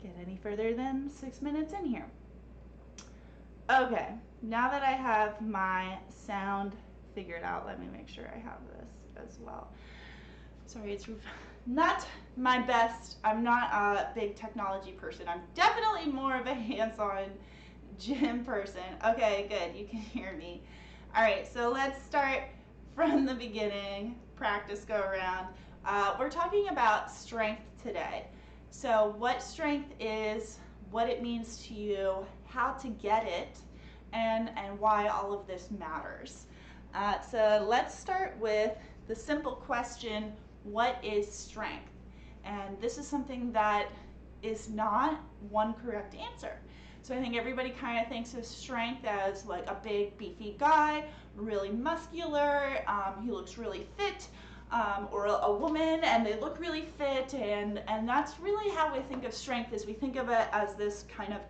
get any further than 6 minutes in here. Okay, now that I have my sound figured out, let me make sure I have this as well. Sorry, it's not my best. I'm not a big technology person. I'm definitely more of a hands-on gym person. Okay, good. You can hear me. All right, so let's start from the beginning. Practice go around. We're talking about strength today. So what strength is, what it means to you, how to get it, and why all of this matters. So let's start with the simple question, what is strength? And this is something that is not one correct answer. So I think everybody kind of thinks of strength as like a big beefy guy, really muscular, he looks really fit, or a woman and they look really fit, and that's really how we think of strength, is we think of it as this kind of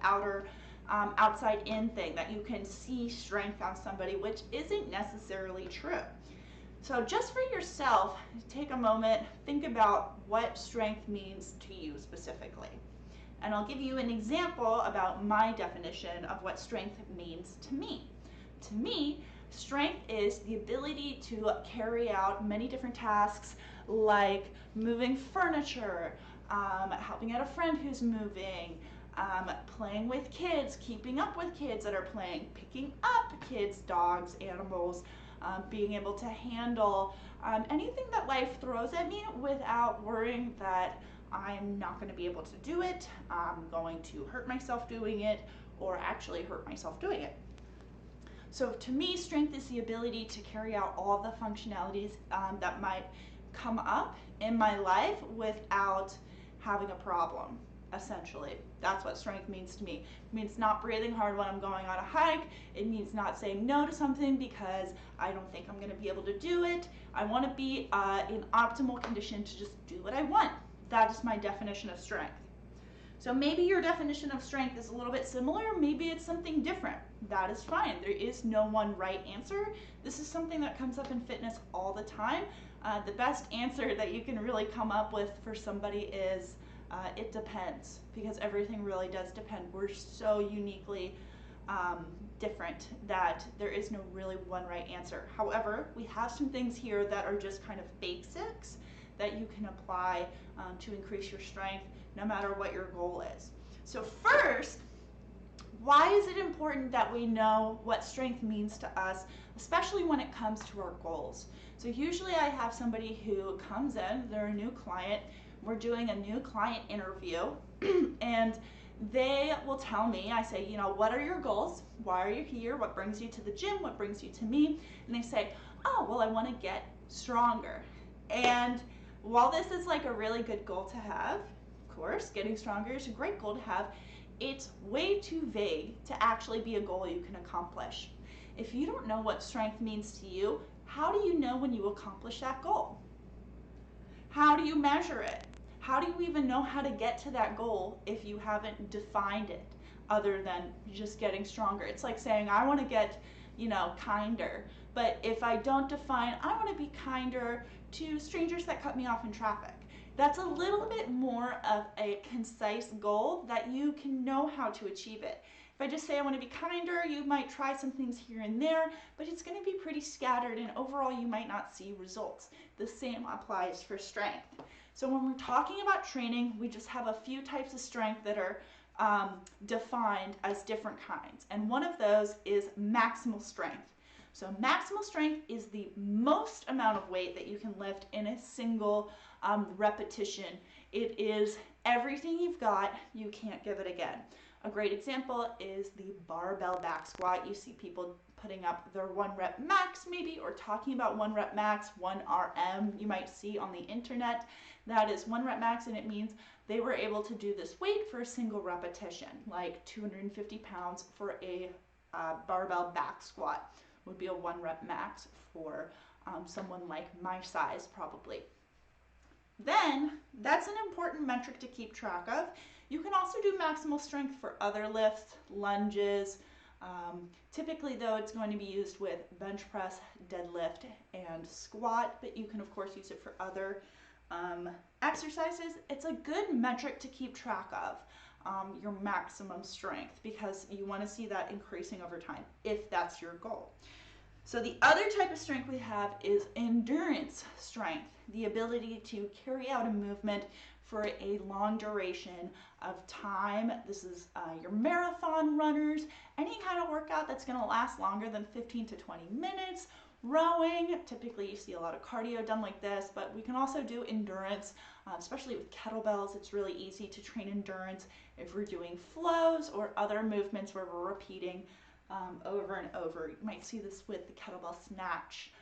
outside in thing, that you can see strength on somebody, which isn't necessarily true. So just for yourself, take a moment, think about what strength means to you specifically. And I'll give you an example about my definition of what strength means to me. To me, strength is the ability to carry out many different tasks, like moving furniture, helping out a friend who's moving, playing with kids, keeping up with kids that are playing, picking up kids, dogs, animals, being able to handle anything that life throws at me without worrying that I'm not going to be able to do it, I'm going to hurt myself doing it, or actually hurt myself doing it. So to me, strength is the ability to carry out all the functionalities that might come up in my life without having a problem. Essentially, that's what strength means to me. It means not breathing hard when I'm going on a hike. It means not saying no to something because I don't think I'm going to be able to do it. I want to be in optimal condition to just do what I want. That is my definition of strength. So maybe your definition of strength is a little bit similar, maybe it's something different. That is fine. There is no one right answer. This is something that comes up in fitness all the time. The best answer that you can really come up with for somebody is it depends, because everything really does depend. We're so uniquely different that there is no really one right answer. However, we have some things here that are just kind of basics that you can apply to increase your strength no matter what your goal is. So first, why is it important that we know what strength means to us, especially when it comes to our goals? So usually I have somebody who comes in, they're a new client, we're doing a new client interview, and they will tell me, I say, you know, what are your goals? Why are you here? What brings you to the gym? What brings you to me? And they say, oh, well, I want to get stronger. And while this is like a really good goal to have, of course, getting stronger is a great goal to have, it's way too vague to actually be a goal you can accomplish. If you don't know what strength means to you, how do you know when you accomplish that goal? How do you measure it? How do you even know how to get to that goal if you haven't defined it other than just getting stronger? It's like saying, I want to get, you know, kinder. But if I don't define, I want to be kinder to strangers that cut me off in traffic. That's a little bit more of a concise goal that you can know how to achieve it. If I just say I want to be kinder, you might try some things here and there, but it's going to be pretty scattered, and overall you might not see results. The same applies for strength. So when we're talking about training, we just have a few types of strength that are defined as different kinds, and one of those is maximal strength. So maximal strength is the most amount of weight that you can lift in a single repetition. It is everything you've got, you can't give it again. A great example is the barbell back squat. You see people putting up their 1 rep max maybe, or talking about 1 rep max, 1 RM you might see on the internet. That is 1 rep max, and it means they were able to do this weight for a single repetition, like 250 pounds for a barbell back squat would be a 1 rep max for someone like my size probably. Then that's an important metric to keep track of. You can also do maximal strength for other lifts, lunges. Typically though, it's going to be used with bench press, deadlift, and squat, but you can of course use it for other exercises, it's a good metric to keep track of your maximum strength, because you want to see that increasing over time if that's your goal. So the other type of strength we have is endurance strength, the ability to carry out a movement for a long duration of time. This is your marathon runners, any kind of workout that's going to last longer than 15 to 20 minutes. Rowing, typically you see a lot of cardio done like this, but we can also do endurance, especially with kettlebells. It's really easy to train endurance if we're doing flows or other movements where we're repeating over and over. You might see this with the kettlebell snatch,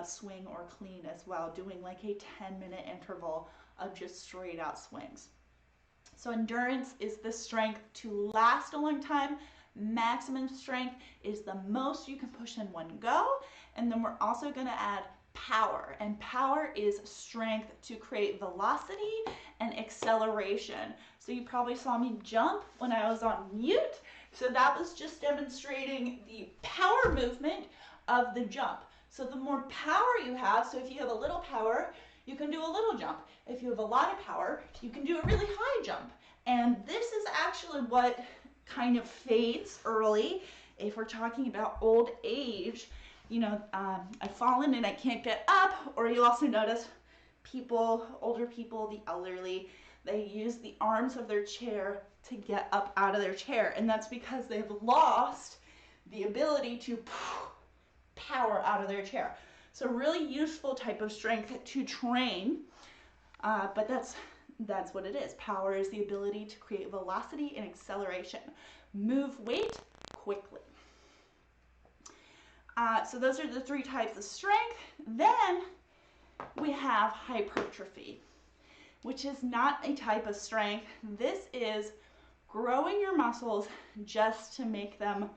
swing or clean as well, doing like a 10-minute interval of just straight out swings. So endurance is the strength to last a long time. Maximum strength is the most you can push in one go. And then we're also going to add power. And power is strength to create velocity and acceleration. So you probably saw me jump when I was on mute. So that was just demonstrating the power movement of the jump. So the more power you have, so if you have a little power, you can do a little jump. If you have a lot of power, you can do a really high jump. And this is actually what kind of fades early if we're talking about old age. You know, I've fallen and I can't get up, or you'll also notice people, older people, the elderly, they use the arms of their chair to get up out of their chair, and that's because they've lost the ability to power out of their chair. So really useful type of strength to train, but that's what it is. Power is the ability to create velocity and acceleration. Move weight quickly. So those are the three types of strength. Then we have hypertrophy, which is not a type of strength. This is growing your muscles just to make them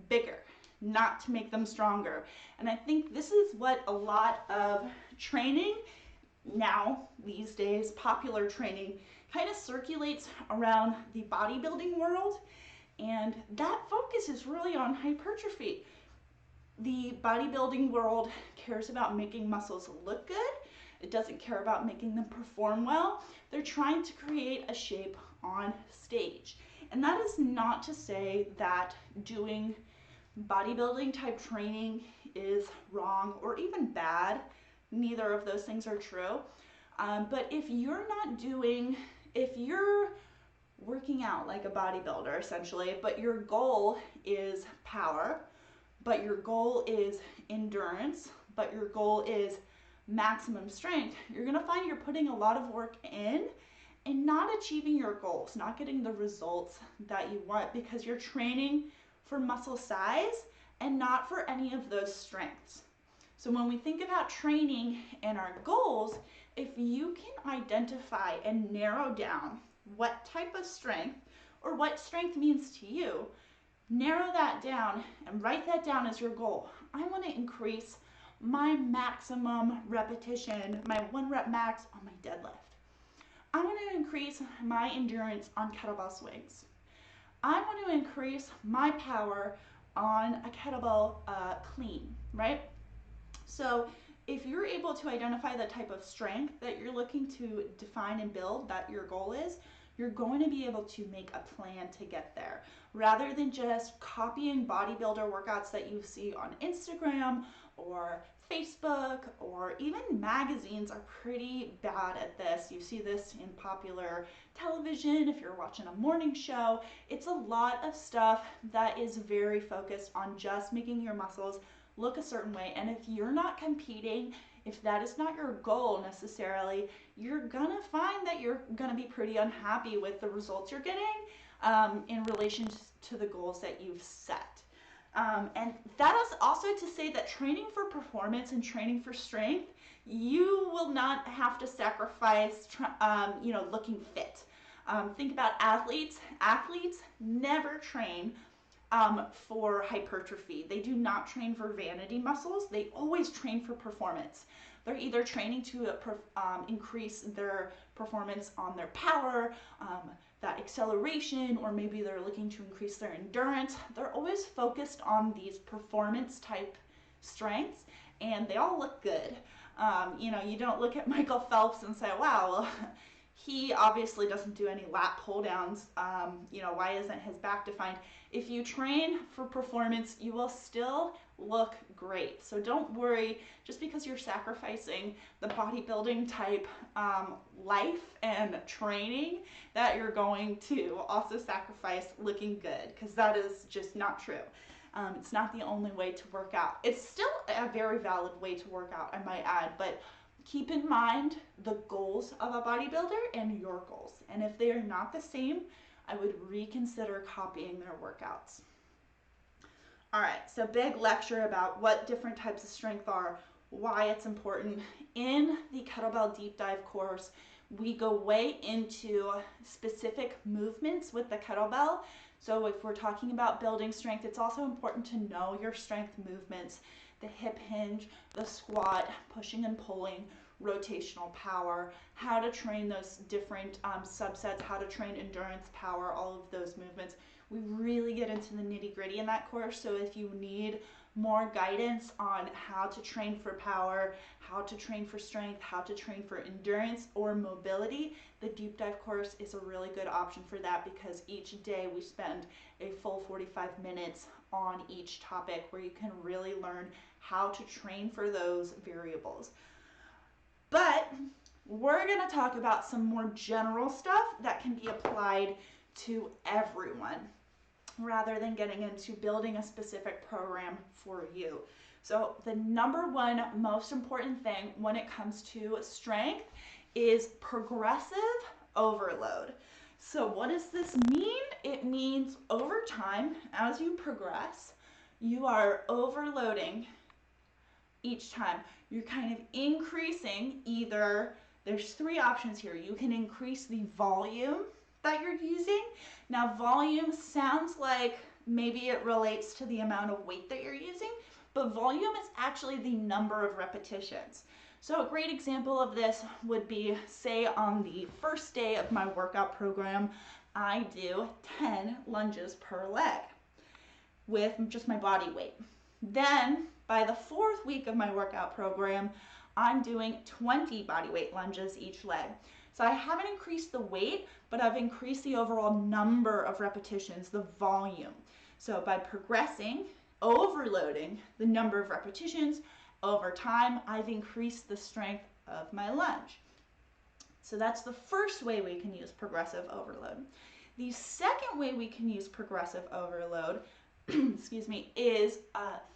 bigger, not to make them stronger. And I think this is what a lot of training now, these days, popular training, kind of circulates around the bodybuilding world. And that focus is really on hypertrophy. The bodybuilding world cares about making muscles look good. It doesn't care about making them perform well. They're trying to create a shape on stage. And that is not to say that doing bodybuilding type training is wrong or even bad. Neither of those things are true. But if you're working out like a bodybuilder essentially, but your goal is power, but your goal is endurance, but your goal is maximum strength, you're going to find you're putting a lot of work in and not achieving your goals, not getting the results that you want, because you're training for muscle size and not for any of those strengths. So when we think about training and our goals, if you can identify and narrow down what type of strength or what strength means to you, narrow that down and write that down as your goal. I want to increase my maximum repetition, my 1 rep max on my deadlift. I want to increase my endurance on kettlebell swings. I want to increase my power on a kettlebell clean, right? So if you're able to identify the type of strength that you're looking to define and build, that your goal is, you're going to be able to make a plan to get there, rather than just copying bodybuilder workouts that you see on Instagram or Facebook, or even magazines are pretty bad at this. You see this in popular television if you're watching a morning show. It's a lot of stuff that is very focused on just making your muscles look a certain way. And if you're not competing, if that is not your goal necessarily, you're gonna find that you're gonna be pretty unhappy with the results you're getting in relation to the goals that you've set. And that is also to say that training for performance and training for strength, you will not have to sacrifice, looking fit. Think about athletes. Athletes never train for hypertrophy. They do not train for vanity muscles. They always train for performance. They're either training to increase their performance on their power, that acceleration, or maybe they're looking to increase their endurance. They're always focused on these performance type strengths, and they all look good. You know, you don't look at Michael Phelps and say, wow, well, he obviously doesn't do any lat pull downs. You know, why isn't his back defined? If you train for performance, you will still look great. So don't worry just because you're sacrificing the bodybuilding type life and training that you're going to also sacrifice looking good, because that is just not true. It's not the only way to work out. It's still a very valid way to work out, I might add, but keep in mind the goals of a bodybuilder and your goals. And if they are not the same, I would reconsider copying their workouts. All right, so big lecture about what different types of strength are, why it's important. In the Kettlebell Deep Dive course, we go way into specific movements with the kettlebell. So if we're talking about building strength, it's also important to know your strength movements, the hip hinge, the squat, pushing and pulling, rotational power, how to train those different subsets, how to train endurance, power, all of those movements. We really get into the nitty gritty in that course. So if you need more guidance on how to train for power, how to train for strength, how to train for endurance or mobility, the deep dive course is a really good option for that, because each day we spend a full 45 minutes on each topic where you can really learn how to train for those variables. But we're going to talk about some more general stuff that can be applied to everyone, rather than getting into building a specific program for you. So the number one most important thing when it comes to strength is progressive overload. So what does this mean? It means over time, as you progress, you are overloading each time. You're kind of increasing either, there's three options here. You can increase the volume that you're using. Now, volume sounds like maybe it relates to the amount of weight that you're using, but volume is actually the number of repetitions. So a great example of this would be, say on the first day of my workout program, I do 10 lunges per leg with just my body weight. Then by the fourth week of my workout program, I'm doing 20 body weight lunges each leg. So I haven't increased the weight, but I've increased the overall number of repetitions, the volume. So by progressing, overloading the number of repetitions over time, I've increased the strength of my lunge. So that's the first way we can use progressive overload. The second way we can use progressive overload excuse me, is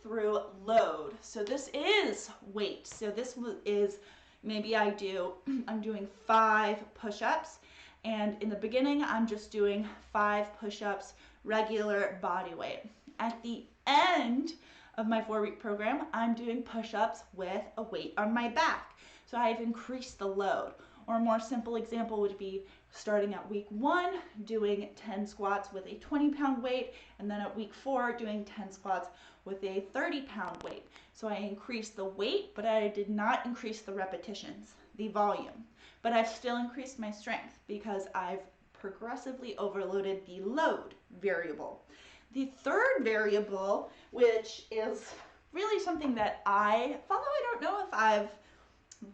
through load. So this is weight. So this is, maybe I'm doing 5 push-ups, and in the beginning I'm just doing 5 push-ups, regular body weight. At the end of my 4-week program, I'm doing push-ups with a weight on my back. So I've increased the load. Or a more simple example would be starting at week 1, doing 10 squats with a 20-pound weight, and then at week 4, doing 10 squats with a 30-pound weight. So I increased the weight, but I did not increase the repetitions, the volume. But I've still increased my strength because I've progressively overloaded the load variable. The third variable, which is really something that I follow, I don't know if I've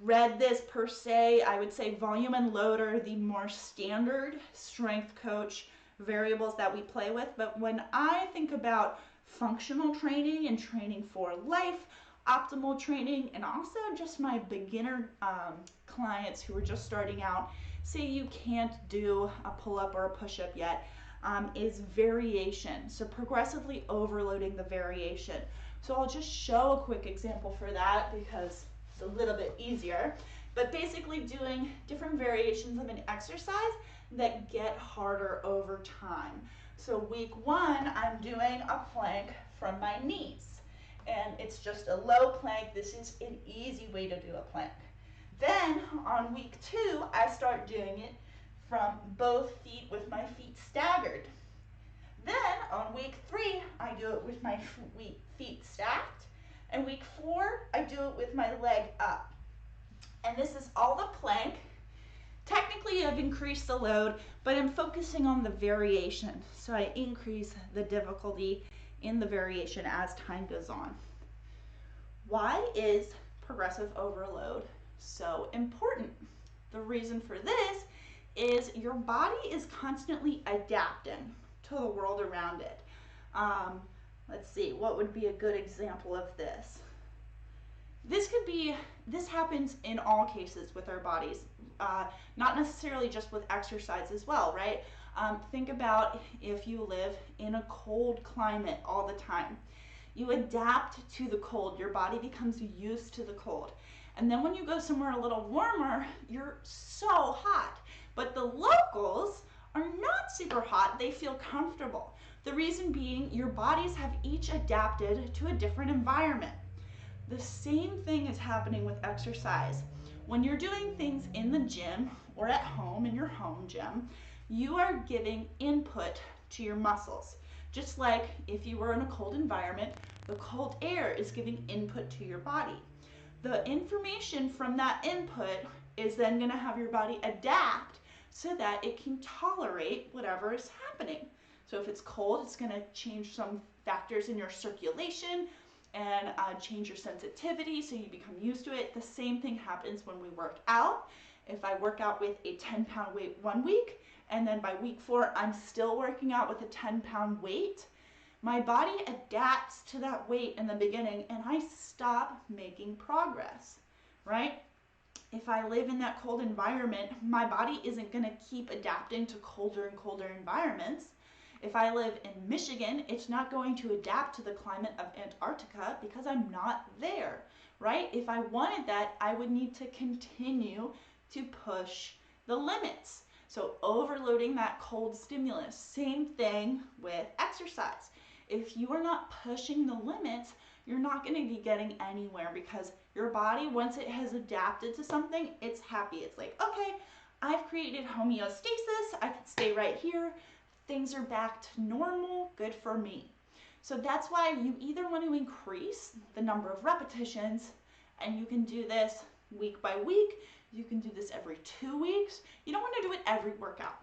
read this per se, I would say volume and load are the more standard strength coach variables that we play with. But when I think about functional training and training for life, optimal training, and also just my beginner clients who are just starting out, say you can't do a pull-up or a push-up yet, is variation. So progressively overloading the variation. So I'll just show a quick example for that because a little bit easier, but basically doing different variations of an exercise that get harder over time. So week 1, I'm doing a plank from my knees, and it's just a low plank. This is an easy way to do a plank. Then on week 2, I start doing it from both feet with my feet staggered. Then on week 3, I do it with my feet stacked. And week 4, I do it with my leg up. And this is all the plank. Technically, I've increased the load, but I'm focusing on the variation. So I increase the difficulty in the variation as time goes on. Why is progressive overload so important? The reason for this is your body is constantly adapting to the world around it. Let's see, what would be a good example of this? This happens in all cases with our bodies, not necessarily just with exercise as well, right? Think about if you live in a cold climate all the time. You adapt to the cold, your body becomes used to the cold. And then when you go somewhere a little warmer, you're so hot. But the locals are not super hot, they feel comfortable. The reason being, your bodies have each adapted to a different environment. The same thing is happening with exercise. When you're doing things in the gym or at home in your home gym, you are giving input to your muscles. Just like if you were in a cold environment, the cold air is giving input to your body. The information from that input is then going to have your body adapt so that it can tolerate whatever is happening. So if it's cold, it's going to change some factors in your circulation and change your sensitivity so you become used to it. The same thing happens when we work out. If I work out with a 10-pound weight 1 week, and then by week 4 I'm still working out with a 10-pound weight, my body adapts to that weight in the beginning and I stop making progress, right? If I live in that cold environment, my body isn't going to keep adapting to colder and colder environments. If I live in Michigan, it's not going to adapt to the climate of Antarctica because I'm not there, right? If I wanted that, I would need to continue to push the limits. So overloading that cold stimulus, same thing with exercise. If you are not pushing the limits, you're not going to be getting anywhere because your body, once it has adapted to something, it's happy. It's like, okay, I've created homeostasis. I can stay right here. Things are back to normal, good for me. So that's why you either want to increase the number of repetitions, and you can do this week by week. You can do this every 2 weeks. You don't want to do it every workout.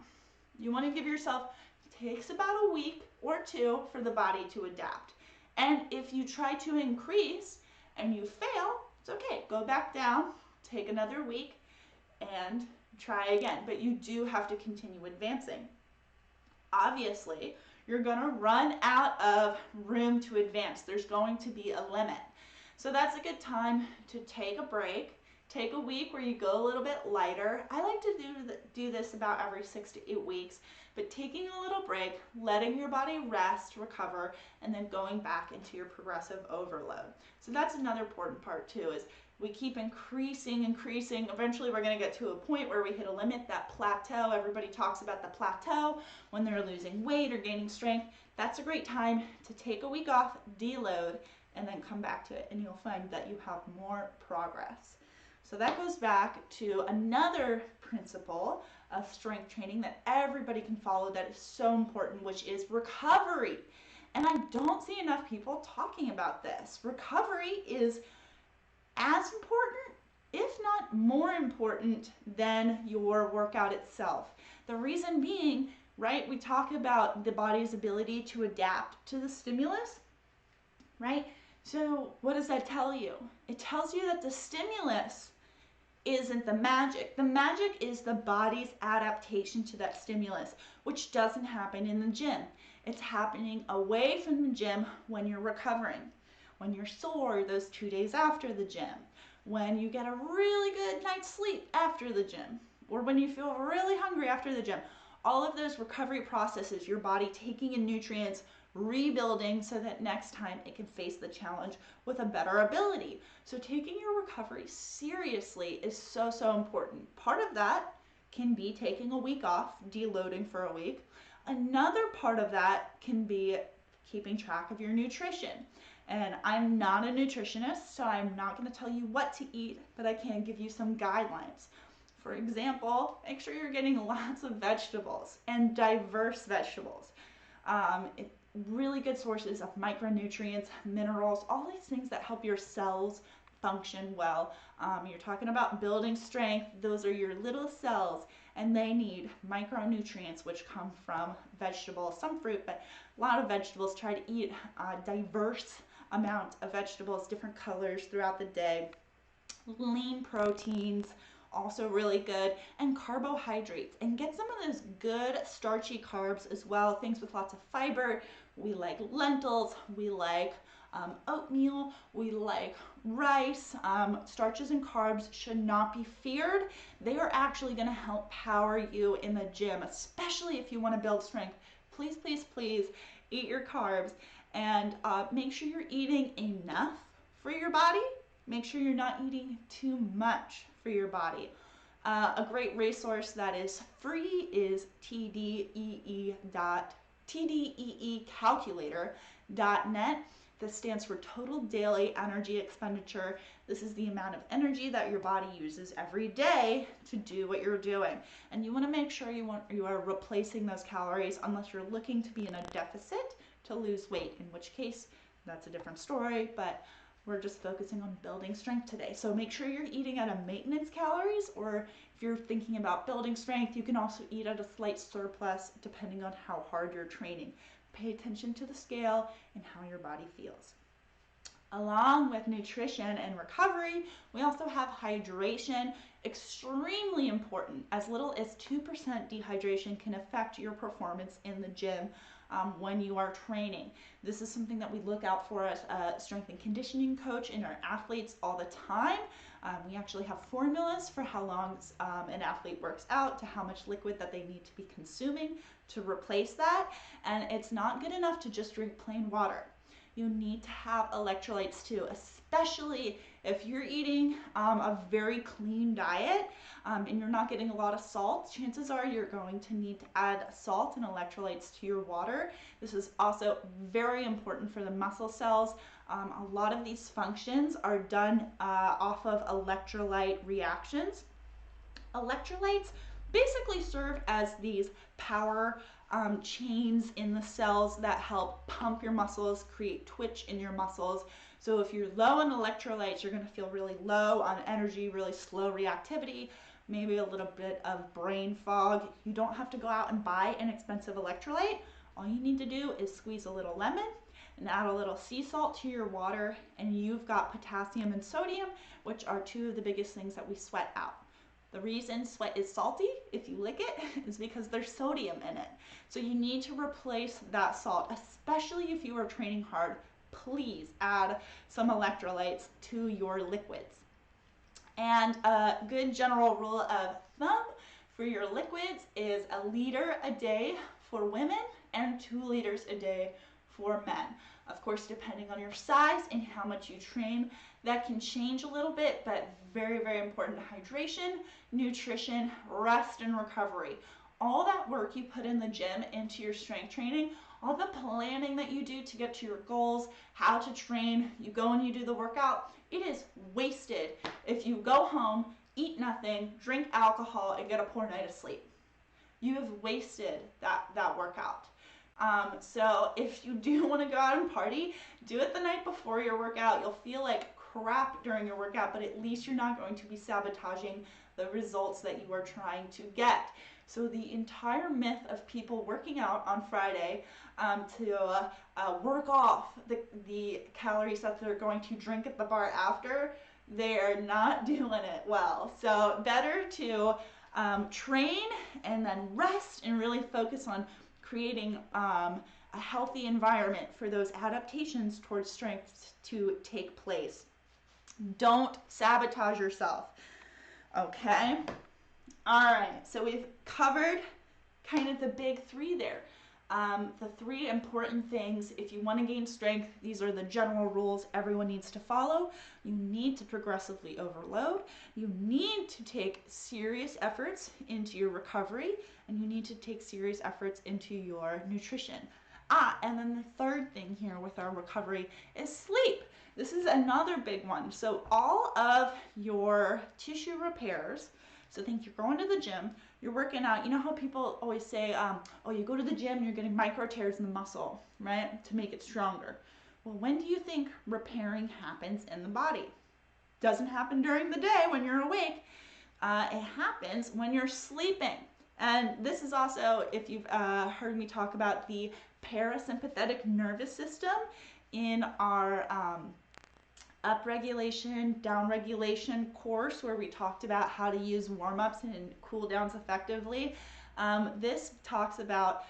You want to give yourself, it takes about a week or 2 for the body to adapt. And if you try to increase and you fail, it's okay. Go back down, take another week, and try again. But you do have to continue advancing. Obviously, you're going to run out of room to advance. There's going to be a limit. So that's a good time to take a break. Take a week where you go a little bit lighter. I like to do this about every 6 to 8 weeks, but taking a little break, letting your body rest, recover, and then going back into your progressive overload. So that's another important part too, is we keep increasing. Eventually we're going to get to a point where we hit a limit, that plateau. Everybody talks about the plateau when they're losing weight or gaining strength. That's a great time to take a week off, deload, and then come back to it, and you'll find that you have more progress. So that goes back to another principle of strength training that everybody can follow that is so important, which is recovery. And I don't see enough people talking about this. Recovery is as important, if not more important, than your workout itself. The reason being, right, we talk about the body's ability to adapt to the stimulus, right? So what does that tell you? It tells you that the stimulus isn't the magic. The magic is the body's adaptation to that stimulus, which doesn't happen in the gym. It's happening away from the gym when you're recovering, when you're sore those 2 days after the gym, when you get a really good night's sleep after the gym, or when you feel really hungry after the gym. All of those recovery processes, your body taking in nutrients, rebuilding so that next time it can face the challenge with a better ability. So taking your recovery seriously is so, so important. Part of that can be taking a week off, deloading for a week. Another part of that can be keeping track of your nutrition. And I'm not a nutritionist, so I'm not going to tell you what to eat, but I can give you some guidelines. For example, make sure you're getting lots of vegetables and diverse vegetables. Really good sources of micronutrients, minerals, all these things that help your cells function well. You're talking about building strength. Those are your little cells, and they need micronutrients, which come from vegetables, some fruit, but a lot of vegetables. Try to eat diverse amount of vegetables, different colors throughout the day. Lean proteins, also really good, and carbohydrates. And get some of those good starchy carbs as well, things with lots of fiber. We like lentils, we like oatmeal, we like rice. Starches and carbs should not be feared. They are actually going to help power you in the gym, especially if you want to build strength. Please, please, please eat your carbs, and make sure you're eating enough for your body. Make sure you're not eating too much for your body. A great resource that is free is tdeecalculator.net. This stands for Total Daily Energy Expenditure. This is the amount of energy that your body uses every day to do what you're doing. And you want to make sure you are replacing those calories unless you're looking to be in a deficit to lose weight, in which case that's a different story, but we're just focusing on building strength today. So make sure you're eating at a maintenance calories, or if you're thinking about building strength, you can also eat at a slight surplus depending on how hard you're training. Pay attention to the scale and how your body feels. Along with nutrition and recovery, we also have hydration, extremely important. As little as 2% dehydration can affect your performance in the gym when you are training. This is something that we look out for as a strength and conditioning coach in our athletes all the time. We actually have formulas for how long an athlete works out, to how much liquid that they need to be consuming to replace that. And it's not good enough to just drink plain water. You need to have electrolytes too, especially if you're eating a very clean diet and you're not getting a lot of salt. Chances are you're going to need to add salt and electrolytes to your water. This is also very important for the muscle cells. A lot of these functions are done off of electrolyte reactions. Electrolytes basically serve as these power chains in the cells that help pump your muscles, create twitch in your muscles. So if you're low on electrolytes, you're going to feel really low on energy, really slow reactivity, maybe a little bit of brain fog. You don't have to go out and buy an expensive electrolyte. All you need to do is squeeze a little lemon and add a little sea salt to your water, and you've got potassium and sodium, which are two of the biggest things that we sweat out. The reason sweat is salty, if you lick it, is because there's sodium in it. So you need to replace that salt, especially if you are training hard. Please add some electrolytes to your liquids. And a good general rule of thumb for your liquids is 1 liter a day for women and 2 liters a day for men. Of course, depending on your size and how much you train, that can change a little bit, but very, very important. Hydration, nutrition, rest, and recovery. All that work you put in the gym into your strength training, all the planning that you do to get to your goals, how to train, you go and you do the workout, it is wasted if you go home, eat nothing, drink alcohol, and get a poor night of sleep. You have wasted that workout. So if you do want to go out and party, do it the night before your workout. You'll feel like crap during your workout, but at least you're not going to be sabotaging the results that you are trying to get. So the entire myth of people working out on Friday to work off the calories that they're going to drink at the bar after, they're not doing it well. So better to train and then rest and really focus on creating a healthy environment for those adaptations towards strength to take place. Don't sabotage yourself. Okay? All right, so we've covered kind of the big three there. The 3 important things, if you want to gain strength, these are the general rules everyone needs to follow. You need to progressively overload. You need to take serious efforts into your recovery, and you need to take serious efforts into your nutrition. And then the 3rd thing here with our recovery is sleep. This is another big one. So all of your tissue repairs, so think you're going to the gym, you're working out. You know how people always say, oh, you go to the gym, you're getting micro tears in the muscle, right, to make it stronger. Well, when do you think repairing happens in the body? Doesn't happen during the day when you're awake. It happens when you're sleeping. And this is also, if you've heard me talk about the parasympathetic nervous system in our up regulation, down regulation course where we talked about how to use warm-ups and cool downs effectively. This talks about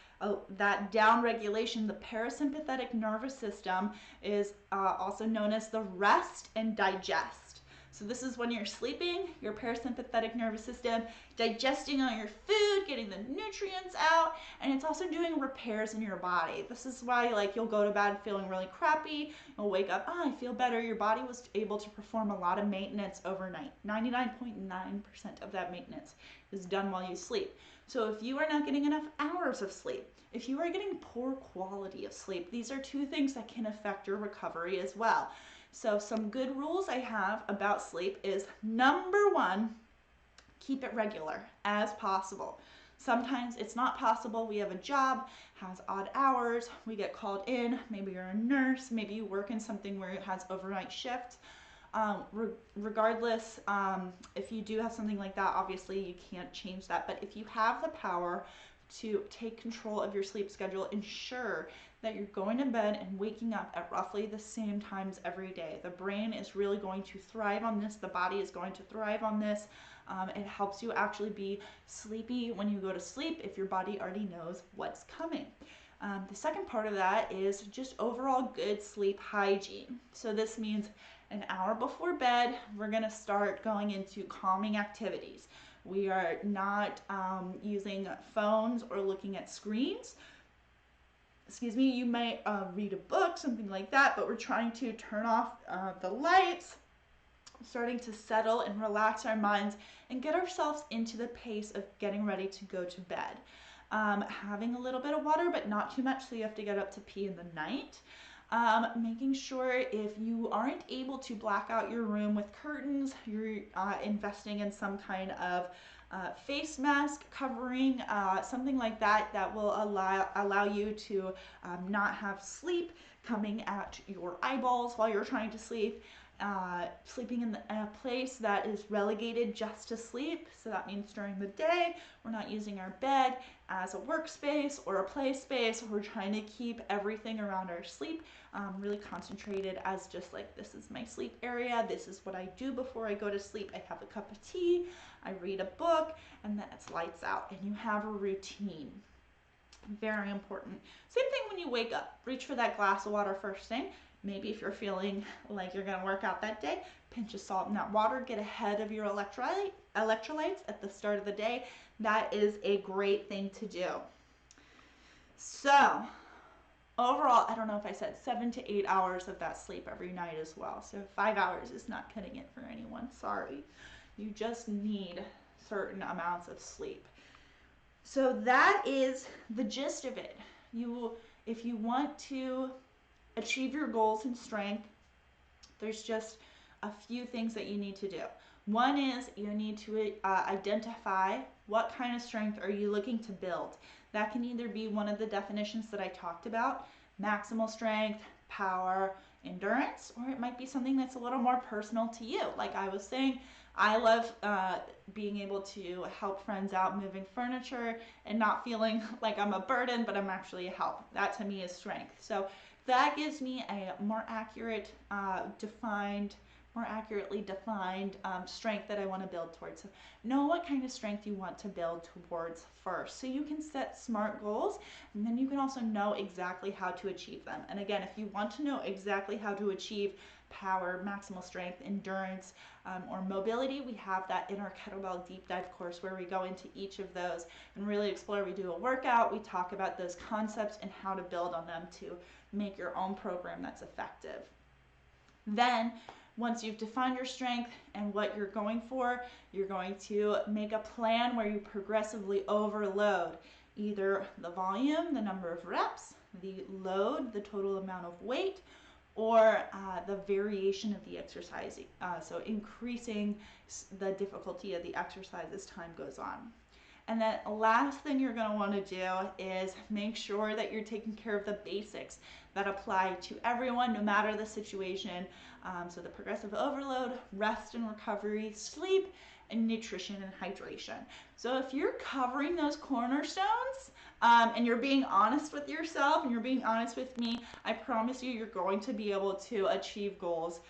that down regulation. The parasympathetic nervous system is also known as the rest and digest. So this is when you're sleeping, your parasympathetic nervous system digesting all your food, getting the nutrients out, and it's also doing repairs in your body. This is why like you'll go to bed feeling really crappy, you'll wake up, I feel better. Your body was able to perform a lot of maintenance overnight. 99.9% of that maintenance is done while you sleep. So if you are not getting enough hours of sleep, if you are getting poor quality of sleep, these are two things that can affect your recovery as well. So some good rules I have about sleep is number one, keep it regular as possible. Sometimes it's not possible. We have a job, has odd hours, we get called in, maybe you're a nurse, maybe you work in something where it has overnight shifts. Regardless, if you do have something like that, obviously you can't change that. But if you have the power to take control of your sleep schedule, ensure that you're going to bed and waking up at roughly the same times every day. The brain is really going to thrive on this. The body is going to thrive on this. It helps you actually be sleepy when you go to sleep if your body already knows what's coming. The second part of that is just overall good sleep hygiene. So this means an hour before bed, we're going to start going into calming activities. We are not using phones or looking at screens. Excuse me, you might read a book, something like that, but we're trying to turn off the lights, starting to settle and relax our minds and get ourselves into the pace of getting ready to go to bed. Having a little bit of water, but not too much, so you have to get up to pee in the night. Making sure if you aren't able to black out your room with curtains, you're investing in some kind of face mask covering, something like that that will allow you to not have sleep coming at your eyeballs while you're trying to sleep. Sleeping in a place that is relegated just to sleep. So that means during the day, we're not using our bed as a workspace or a play space. We're trying to keep everything around our sleep really concentrated as just like, this is my sleep area. This is what I do before I go to sleep. I have a cup of tea, I read a book, and then it's lights out, and you have a routine. Very important. Same thing when you wake up. Reach for that glass of water first thing. Maybe if you're feeling like you're going to work out that day, pinch of salt in that water, get ahead of your electrolytes at the start of the day. That is a great thing to do. So overall, I don't know if I said 7 to 8 hours of that sleep every night as well. So 5 hours is not cutting it for anyone. Sorry. You just need certain amounts of sleep. So that is the gist of it. If you want to achieve your goals in strength, there's just a few things that you need to do. One is you need to identify what kind of strength are you looking to build. That can either be one of the definitions that I talked about, maximal strength, power, endurance, or it might be something that's a little more personal to you. Like I was saying, I love being able to help friends out moving furniture and not feeling like I'm a burden, but I'm actually a help. That to me is strength. So that gives me a more accurately defined strength that I want to build towards. So know what kind of strength you want to build towards first. So you can set SMART goals, and then you can also know exactly how to achieve them. And again, if you want to know exactly how to achieve power, maximal strength, endurance, or mobility, we have that inner kettlebell deep dive course where we go into each of those and really explore. We do a workout, we talk about those concepts and how to build on them to make your own program that's effective. Then once you've defined your strength and what you're going for, you're going to make a plan where you progressively overload either the volume, the number of reps, the load, the total amount of weight, or the variation of the exercise. So increasing the difficulty of the exercise as time goes on. And then last thing you're going to want to do is make sure that you're taking care of the basics that apply to everyone, no matter the situation. So the progressive overload, rest and recovery, sleep, and nutrition and hydration. So if you're covering those cornerstones, and you're being honest with yourself and you're being honest with me, I promise you, you're going to be able to achieve goals.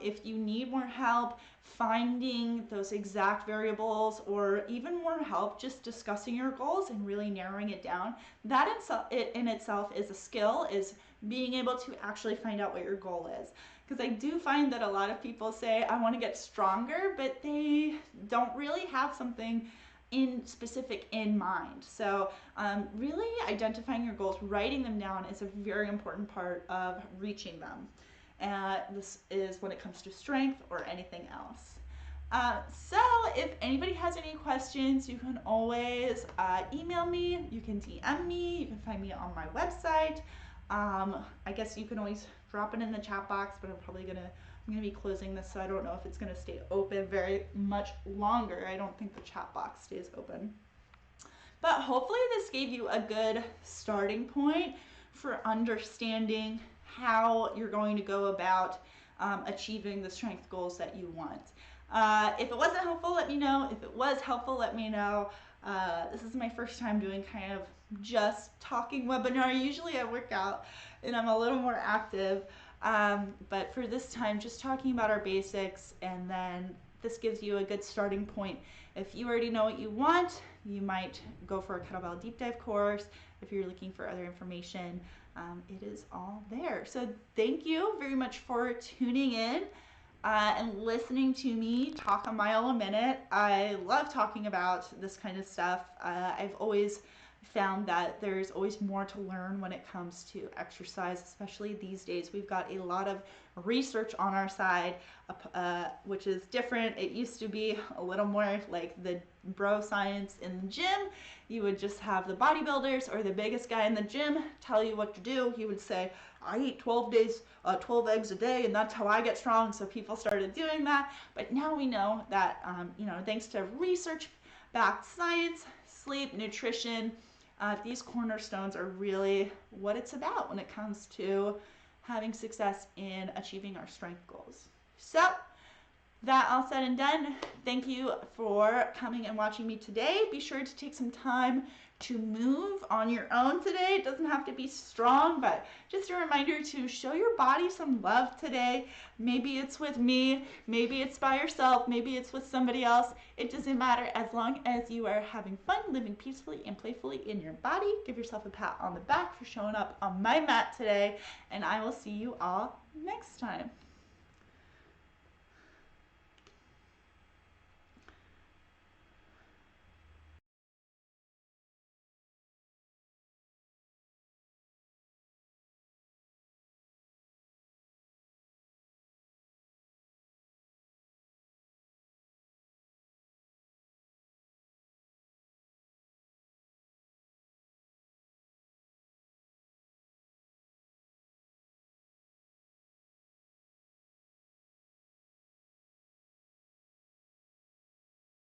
If you need more help finding those exact variables, or even more help just discussing your goals and really narrowing it down, that in itself is a skill, is being able to actually find out what your goal is. Because I do find that a lot of people say, I want to get stronger, but they don't really have something in specific in mind. So really identifying your goals, writing them down is a very important part of reaching them. This is when it comes to strength or anything else. So if anybody has any questions, you can always email me, you can DM me, you can find me on my website. I guess you can always drop it in the chat box, but I'm gonna be closing this, so I don't know if it's gonna stay open very much longer. I don't think the chat box stays open. But hopefully this gave you a good starting point for understanding how you're going to go about achieving the strength goals that you want. If it wasn't helpful, let me know. If it was helpful, let me know. This is my first time doing kind of just talking webinar. Usually I work out and I'm a little more active, but for this time, just talking about our basics, and then this gives you a good starting point. If you already know what you want, you might go for a kettlebell deep dive course. If you're looking for other information, it is all there. So thank you very much for tuning in and listening to me talk a mile a minute. I love talking about this kind of stuff. I've always found that there's always more to learn when it comes to exercise, especially these days. We've got a lot of research on our side, which is different. It used to be a little more like the bro science in the gym. You would just have the bodybuilders or the biggest guy in the gym tell you what to do. He would say, I eat 12 eggs a day, and that's how I get strong. So people started doing that. But now we know that, thanks to research-backed science, sleep, nutrition, these cornerstones are really what it's about when it comes to having success in achieving our strength goals. So that all said and done, thank you for coming and watching me today. Be sure to take some time to move on your own today. It doesn't have to be strong, but just a reminder to show your body some love today. Maybe it's with me, maybe it's by yourself, maybe it's with somebody else. It doesn't matter, as long as you are having fun, living peacefully and playfully in your body. Give yourself a pat on the back for showing up on my mat today, and I will see you all next time.